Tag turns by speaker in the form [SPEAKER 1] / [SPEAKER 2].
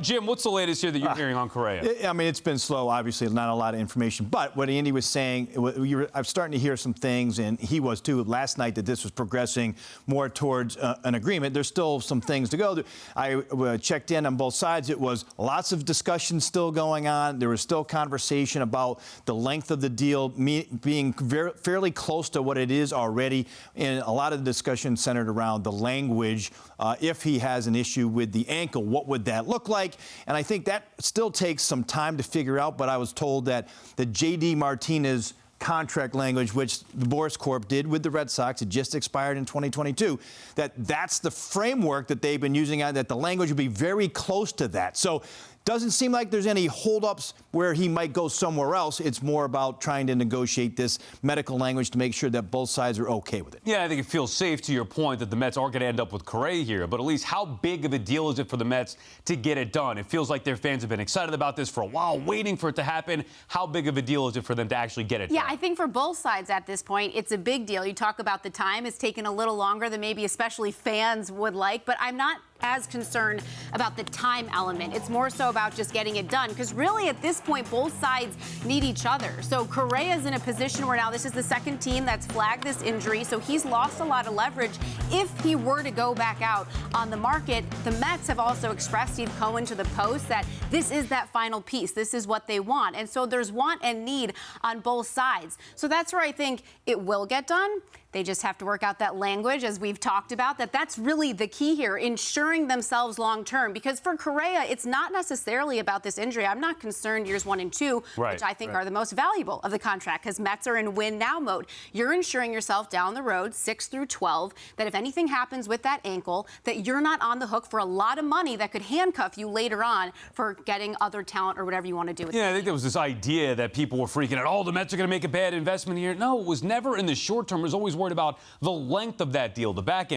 [SPEAKER 1] Jim, what's the latest here that you're hearing on Correa?
[SPEAKER 2] I mean, it's been slow, obviously, not a lot of information. But what Andy was saying, I'm starting to hear some things, and he was too, last night, that this was progressing more towards an agreement. There's still some things to go. I checked in on both sides. It was lots of discussion still going on. There was still conversation about the length of the deal being fairly close to what it is already. And a lot of the discussion centered around the language. If he has an issue with the ankle, what would that look like? And I think that still takes some time to figure out, but I was told that the J.D. Martinez contract language, which the Boris Corp did with the Red Sox, it just expired in 2022, that's the framework that they've been using, that the language would be very close to that. So doesn't seem like there's any holdups where he might go somewhere else. It's more about trying to negotiate this medical language to make sure that both sides are okay with it.
[SPEAKER 1] Yeah, I think it feels safe, to your point, that the Mets are going to end up with Correa here. But at least, how big of a deal is it for the Mets to get it done? It feels like their fans have been excited about this for a while, waiting for it to happen. How big of a deal is it for them to actually get it done?
[SPEAKER 3] Yeah, I think for both sides at this point, it's a big deal. You talk about the time. It's taken a little longer than maybe especially fans would like. But I'm not as concerned about the time element. It's more so about just getting it done, because really at this point both sides need each other. So Correa's in a position where now this is the second team that's flagged this injury, so he's lost a lot of leverage if he were to go back out on the market. The Mets have also expressed, Steve Cohen to the Post, that this is that final piece. This is what they want. And so there's want and need on both sides. So that's where I think it will get done. They just have to work out that language, as we've talked about, that's really the key here, ensuring themselves long term. Because for Correa, it's not necessarily about this injury. I'm not concerned years 1 and 2, which I think are the most valuable of the contract, because Mets are in win now mode. You're ensuring yourself down the road, 6 through 12, that if anything happens with that ankle, that you're not on the hook for a lot of money that could handcuff you later on for getting other talent or whatever you want to do with it.
[SPEAKER 1] Yeah, I think there was this idea that people were freaking out, oh, the Mets are going to make a bad investment here. No, it was never in the short term. It was always worried about the length of that deal, the back end.